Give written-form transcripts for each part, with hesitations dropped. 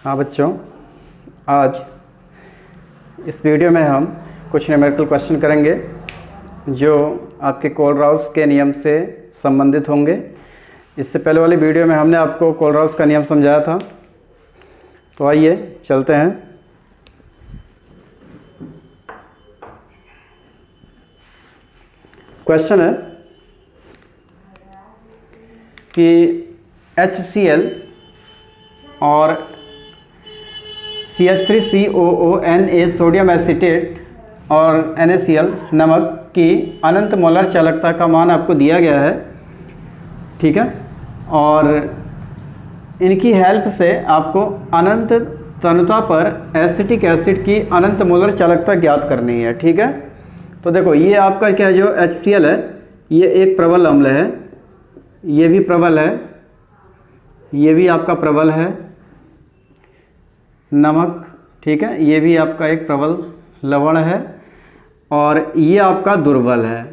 हाँ बच्चों, आज इस वीडियो में हम कुछ न्यूमेरिकल क्वेश्चन करेंगे जो आपके कोलराउस के नियम से संबंधित होंगे। इससे पहले वाली वीडियो में हमने आपको कोलराउस का नियम समझाया था, तो आइए चलते हैं। क्वेश्चन है कि HCl और CH3COONA सोडियम एसीटेट और NaCl नमक की अनंत मोलर चालकता का मान आपको दिया गया है, ठीक है। और इनकी हेल्प से आपको अनंत तनुता पर एसिटिक एसिड की अनंत मोलर चालकता ज्ञात करनी है, ठीक है। तो देखो, ये आपका क्या जो HCl है, ये एक प्रबल अम्ल है, ये भी प्रबल है, ये भी आपका प्रबल है। नमक, ठीक है, ये भी आपका एक प्रबल लवण है और ये आपका दुर्बल है।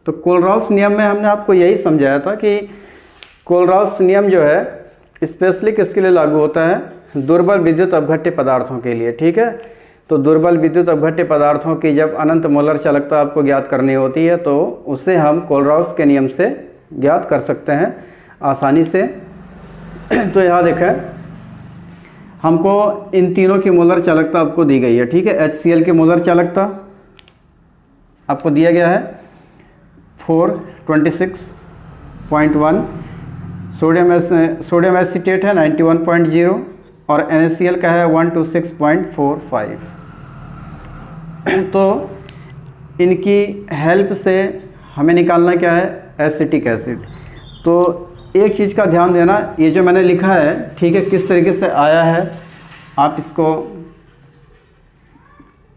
तो कोलराउस नियम में हमने आपको यही समझाया था कि कोलराउस नियम जो है स्पेशली किसके लिए लागू होता है? दुर्बल विद्युत अपघट्य पदार्थों के लिए, ठीक है। तो दुर्बल विद्युत अपघट्य पदार्थों की जब अनंत मोलर चालकता आपको ज्ञात करनी होती है तो उसे हम कोलराउस के नियम से ज्ञात कर सकते हैं आसानी से। तो यहाँ देखें, हमको इन तीनों की मोलर चालकता आपको दी गई है, ठीक है। HCl की मोलर चालकता आपको दिया गया है 426.1, सोडियम एसीटेट है 91.0 और NaCl का है 126.45। तो इनकी हेल्प से हमें निकालना क्या है? Acetic acid. तो एक चीज़ का ध्यान देना, ये जो मैंने लिखा है, ठीक है, किस तरीके से आया है आप इसको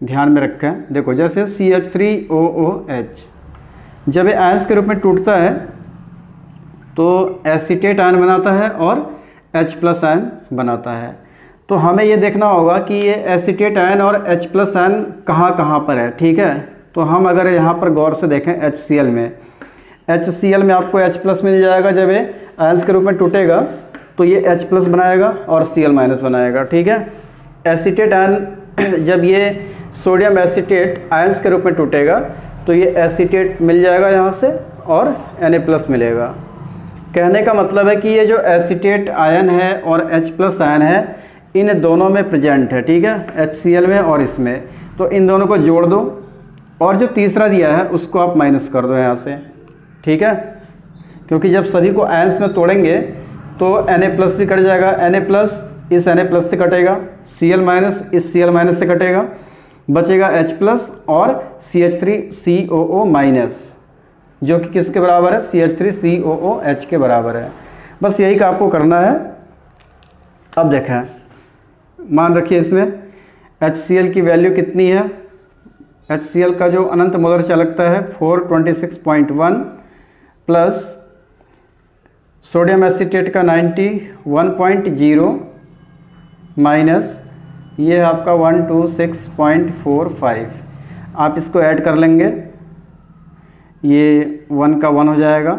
ध्यान में रखें। देखो, जैसे CH3OOH जब ये आयंस के रूप में टूटता है तो एसीटेट आयन बनाता है और H+ आयन बनाता है। तो हमें ये देखना होगा कि ये एसीटेट आयन और H+ आयन कहाँ पर है, ठीक है। तो हम अगर यहाँ पर गौर से देखें HCl में आपको H+ मिल जाएगा। जब ये आयंस के रूप में टूटेगा तो ये H+ बनाएगा और Cl- बनाएगा, ठीक है। एसीटेट आयन जब ये सोडियम एसीटेट आयंस के रूप में टूटेगा तो ये एसीटेट मिल जाएगा यहाँ से और Na+ मिलेगा। कहने का मतलब है कि ये जो एसीटेट आयन है और H+ आयन है, इन दोनों में प्रेजेंट है, ठीक है, HCl में और इसमें। तो इन दोनों को जोड़ दो और जो तीसरा दिया है उसको आप माइनस कर दो यहाँ से, ठीक है। क्योंकि जब सभी को आयंस में तोड़ेंगे तो Na+ भी कट जाएगा, Na+ इस Na+ से कटेगा, Cl- इस Cl- से कटेगा, बचेगा H+ और CH3COO- जो कि किसके बराबर है? CH3COOH के बराबर है। बस यही का आपको करना है। अब देखें, मान रखिए इसमें HCl की वैल्यू कितनी है? HCl का जो अनंत मोलर चालकता है 426.1 प्लस सोडियम एसीटेट का 91.0 माइनस ये आपका 126.45। आप इसको ऐड कर लेंगे, ये 1 का 1 हो जाएगा,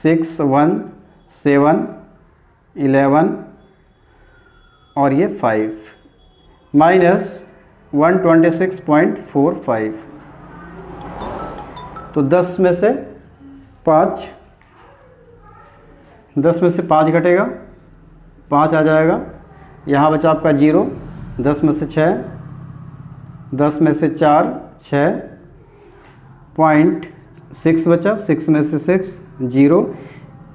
6, 1, 7, 11 और ये 5 माइनस 126.45। तो 10 में से 5 घटेगा, 5 आ जाएगा। यहाँ बचा आपका 0, 10 में से 6, 10 में से 4, 6.6 बचा, 6 में से 6, 0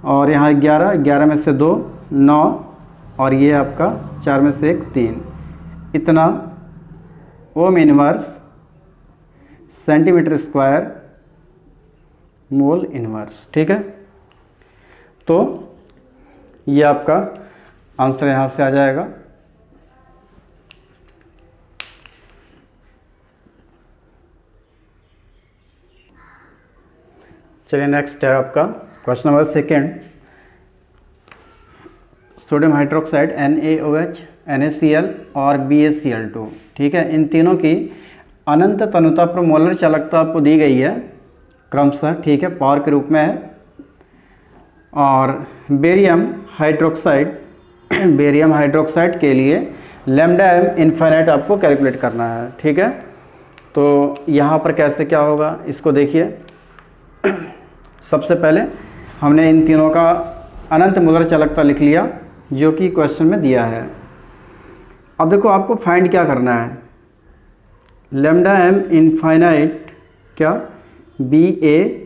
और यहाँ 11, 11 में से 2, 9 और ये आपका 4 में से 1, 3। इतना ohm inverse centimetre square mole inverse, ठीक है। तो ये आपका आंसर यहाँ से आ जाएगा। चलिए, नेक्स्ट है आपका question number 2। Sodium hydroxide NaOH, NaCl और BaCl2, ठीक है, इन तीनों की अनंत तनुता पर मोलर चालकता आपको दी गई है क्रमशः, ठीक है, पावर के रूप में है। और बेरियम हाइड्रोक्साइड बेरियम हाइड्रोक्साइड के लिए लैम्डा एम इनफाइनाइट आपको कैलकुलेट करना है, ठीक है। तो यहाँ पर कैसे क्या होगा इसको देखिए। सबसे पहले हमने इन तीनों का अनंत मोलर चालकता लिख लिया जो कि क्वेश्चन में दिया है। अब देखो आपको फाइंड क्या करना है, लैम्डा एम इनफाइनाइट क्या BaOH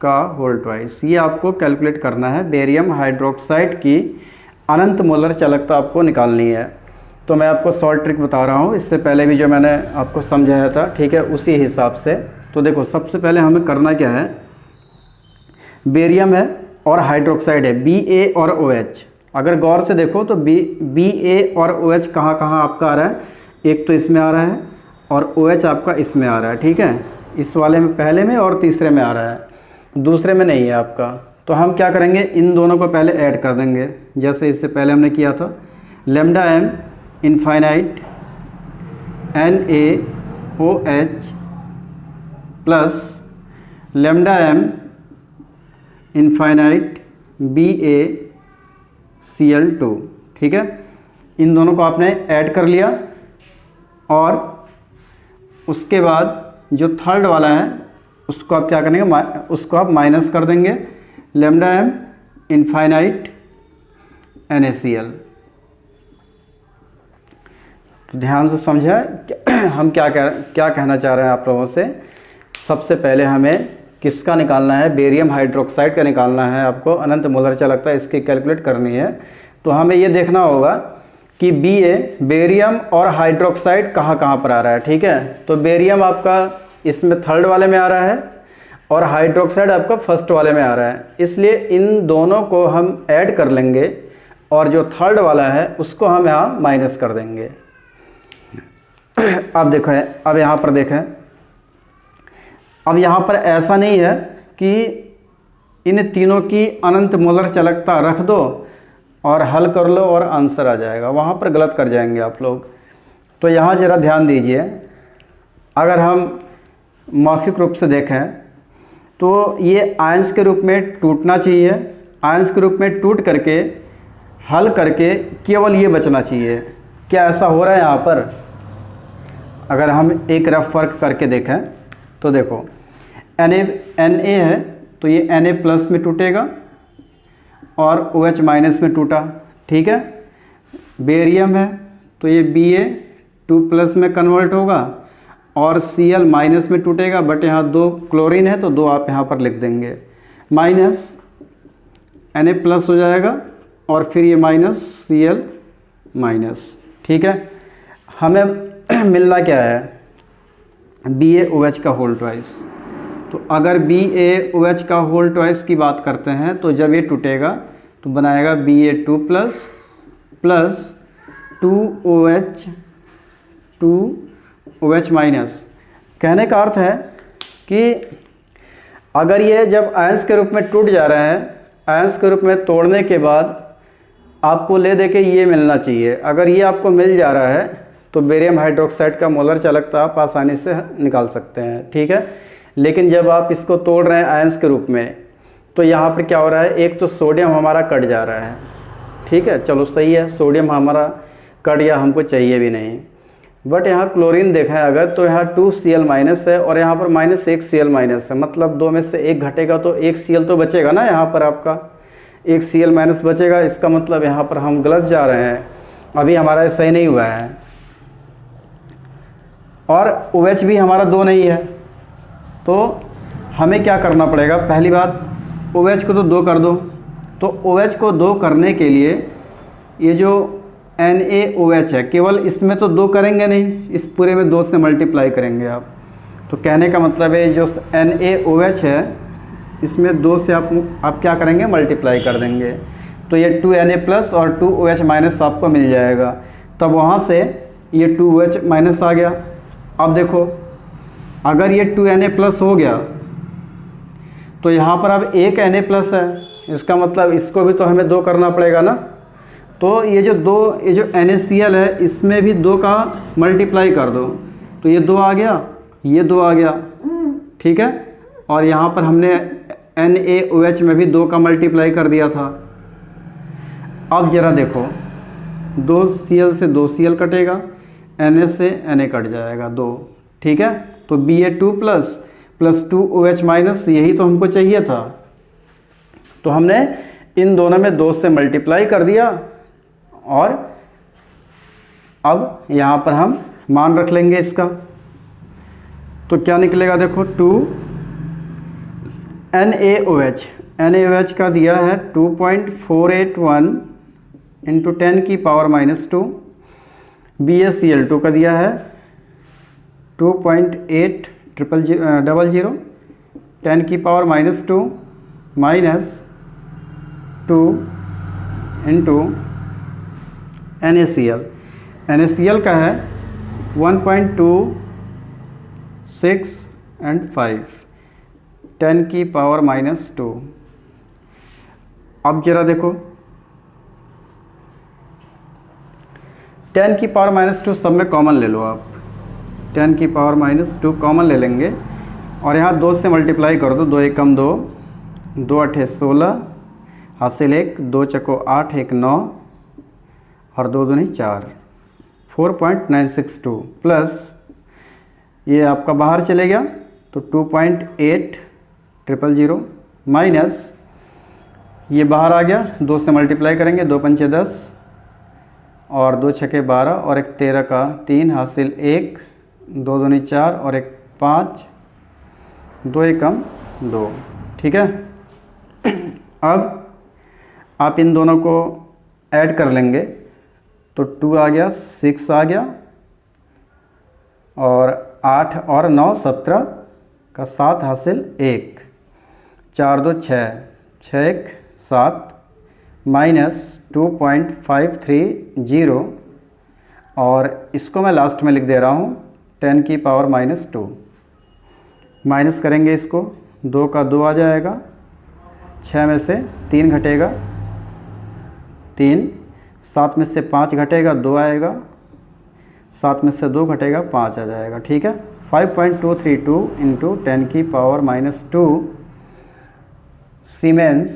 का होल ट्वाइस, ये आपको कैलकुलेट करना है। बेरियम हाइड्रोक्साइड की अनंत मोलर चालकता आपको निकालनी है। तो मैं आपको शॉर्ट ट्रिक बता रहा हूँ, इससे पहले भी जो मैंने आपको समझाया था, ठीक है, उसी हिसाब से। तो देखो सबसे पहले हमें करना क्या है, बेरियम है और हाइड्रोक्साइड है Ba और OH। अगर गौर से देखो तो Ba और OH कहाँ कहाँ आपका आ रहा है, एक तो इसमें आ रहा है और OH आपका इसमें आ रहा है, ठीक है, इस वाले में पहले में और तीसरे में आ रहा है, दूसरे में नहीं है आपका। तो हम क्या करेंगे, इन दोनों को पहले ऐड कर देंगे जैसे इससे पहले हमने किया था। Lambda M infinite NaOH plus lambda M infinite BaCl2, ठीक है। इन दोनों को आपने ऐड कर लिया और उसके बाद जो थर्ड वाला है उसको आप क्या करेंगे, उसको आप माइनस कर देंगे, लैम्डा एम इनफाइनाइट NaCl। तो ध्यान से समझा हम क्या कहना चाह रहे हैं आप लोगों से। सबसे पहले हमें किसका निकालना है, बेरियम हाइड्रोक्साइड का निकालना है आपको, अनंत मोलर चालकता इसकी कैलकुलेट करनी है। तो हमें ये देखना होगा कि बेरियम और हाइड्रोक्साइड कहाँ कहाँ पर आ रहा है, ठीक है। तो बेरियम आपका इसमें थर्ड वाले में आ रहा है और हाइड्रोक्साइड आपका फर्स्ट वाले में आ रहा है, इसलिए इन दोनों को हम ऐड कर लेंगे और जो थर्ड वाला है उसको हम यहाँ माइनस कर देंगे। अब देखो, अब यहाँ पर देखें, अब यहाँ पर ऐसा नहीं है कि इन तीनों की अनंत मोलर चालकता रख दो और हल कर लो और आंसर आ जाएगा, वहाँ पर गलत कर जाएंगे आप लोग। तो यहाँ ज़रा ध्यान दीजिए, अगर हम मौखिक रूप से देखें तो ये आयंस के रूप में टूटना चाहिए, आयंस के रूप में टूट करके हल करके केवल ये बचना चाहिए। क्या ऐसा हो रहा है यहाँ पर? अगर हम एक रफ वर्क करके देखें तो देखो Na है तो ये Na प्लस में टूटेगा और OH माइनस में टूटा, ठीक है। बेरियम है तो ये Ba2 प्लस में कन्वर्ट होगा और Cl माइनस में टूटेगा, बट यहाँ दो क्लोरीन है तो दो आप यहाँ पर लिख देंगे, माइनस Na प्लस हो जाएगा और फिर ये माइनस Cl माइनस, ठीक है। हमें मिलना क्या है, BaOH का होल ट्वाइस। तो अगर BaOH का होल ट्वाइस की बात करते हैं तो जब ये टूटेगा तो बनाएगा Ba2 plus plus 2OH minus. कहने का अर्थ है कि अगर ये जब आयंस के रूप में टूट जा रहा है, आयंस के रूप में तोड़ने के बाद आपको ले दे के ये मिलना चाहिए। अगर ये आपको मिल जा रहा है तो बेरियम हाइड्रोक्साइड का मोलर चालकता आप आसानी से निकाल सकते हैं, ठीक है। लेकिन जब आप इसको तोड़ रहे हैं आयंस के रूप में तो यहाँ पर क्या हो रहा है, एक तो सोडियम हमारा कट जा रहा है, ठीक है, चलो सही है, सोडियम हमारा कट गया, हमको चाहिए भी नहीं। बट यहाँ क्लोरीन देखा है अगर तो यहाँ 2Cl माइनस है और यहाँ पर माइनस 1Cl माइनस है, मतलब दो में से एक घटेगा तो एक Cl तो बचेगा ना, यहाँ पर आपका एक Cl माइनस बचेगा। इसका मतलब यहाँ पर हम गलत जा रहे हैं, अभी हमारा सही नहीं हुआ है। और OH भी हमारा 2 नहीं है, तो हमें क्या करना पड़ेगा, पहली बात OH को तो 2 कर दो। तो OH को 2 करने के लिए ये जो NaOH है, केवल इसमें तो 2 करेंगे नहीं, इस पूरे में 2 से मल्टीप्लाई करेंगे आप। तो कहने का मतलब है जो NaOH है इसमें 2 से आप क्या करेंगे, मल्टीप्लाई कर देंगे। तो ये 2Na प्लस और 2OH माइनस आपको मिल जाएगा। तब वहाँ से ये 2OH माइनस आ गया। अब देखो अगर ये 2Na प्लस हो गया तो यहाँ पर अब एक Na प्लस है, इसका मतलब इसको भी तो हमें 2 करना पड़ेगा ना। तो ये जो NaCl है इसमें भी 2 का मल्टीप्लाई कर दो, तो ये 2 आ गया, ये 2 आ गया, ठीक है। और यहाँ पर हमने NaOH में भी 2 का मल्टीप्लाई कर दिया था। अब जरा देखो, 2Cl से 2Cl कटेगा, Na से Na कट जाएगा 2, ठीक है। तो Ba2 प्लस 2OH माइनस, यही तो हमको चाहिए था। तो हमने इन दोनों में 2 से मल्टीप्लाई कर दिया और अब यहाँ पर हम मान रख लेंगे इसका। तो क्या निकलेगा देखो, 2 NaOH का दिया है 2.481 इंटू 10 की पावर -2। BaCl2 का दिया है 2.8000 10 की पावर -2 माइनस 2 इंटू NaCl का है 1.26 एंड 5 10 की पावर -2। अब जरा देखो, 10 की पावर -2 सब में कॉमन ले लो आप, 10 की पावर -2 कॉमन ले लेंगे और यहाँ 2 से मल्टीप्लाई कर दो, 2 एकम 2, 2 अठे 16, हासिल 1, 2 चको 8, 1 9 और 2 दूनी 4, 4.962 प्लस ये आपका बाहर चले गया तो 2.8000 माइनस ये बाहर आ गया, 2 से मल्टीप्लाई करेंगे, 2 पंचे 10 और 2 छके 12 और 1 13 का 3, हासिल 1, 2 दूनी 4 और 1 5, 2 एकम 2, ठीक है। अब आप इन दोनों को ऐड कर लेंगे तो 2 आ गया, 6 आ गया और 8 और 9 17 का 7, हासिल 1, 4 2 6, 6 1 7 माइनस 2.530 और इसको मैं लास्ट में लिख दे रहा हूँ 10 की पावर -2। माइनस करेंगे इसको, 2 का 2 आ जाएगा, 6 में से 3 घटेगा 3, 7 में से 5 घटेगा 2 आएगा, 7 में से 2 घटेगा 5 आ जाएगा, ठीक है। 5.232 इंटू 10 की power -2 siemens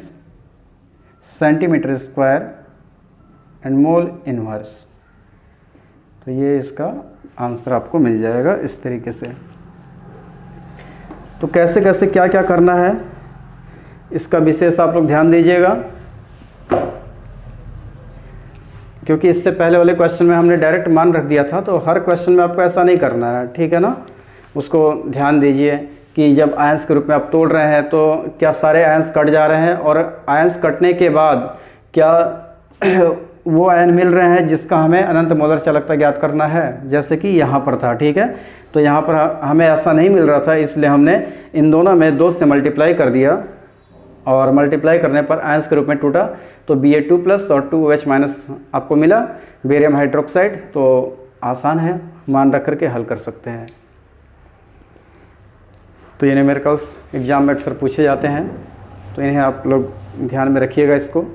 centimetre square and mole inverse. तो ये इसका आंसर आपको मिल जाएगा इस तरीके से। तो कैसे कैसे क्या क्या करना है इसका विशेष आप लोग ध्यान दीजिएगा, क्योंकि इससे पहले वाले क्वेश्चन में हमने डायरेक्ट मान रख दिया था, तो हर क्वेश्चन में आपको ऐसा नहीं करना है, ठीक है ना। उसको ध्यान दीजिए कि जब आयंस के रूप में आप तोड़ रहे हैं तो क्या सारे आयंस कट जा रहे हैं और आयंस कटने के बाद क्या वो आयन मिल रहे हैं जिसका हमें अनंत मोलर चालकता ज्ञात करना है, जैसे कि यहाँ पर था, ठीक है। तो यहाँ पर हमें ऐसा नहीं मिल रहा था, इसलिए हमने इन दोनों में 2 से मल्टीप्लाई कर दिया और मल्टीप्लाई करने पर आयंस के रूप में टूटा तो Ba2 प्लस और 2OH माइनस आपको मिला, बेरियम हाइड्रोक्साइड। तो आसान है, मान रख करके हल कर सकते हैं। तो ये न्यूमेरिकल्स एग्जाम में अक्सर पूछे जाते हैं, तो इन्हें आप लोग ध्यान में रखिएगा इसको।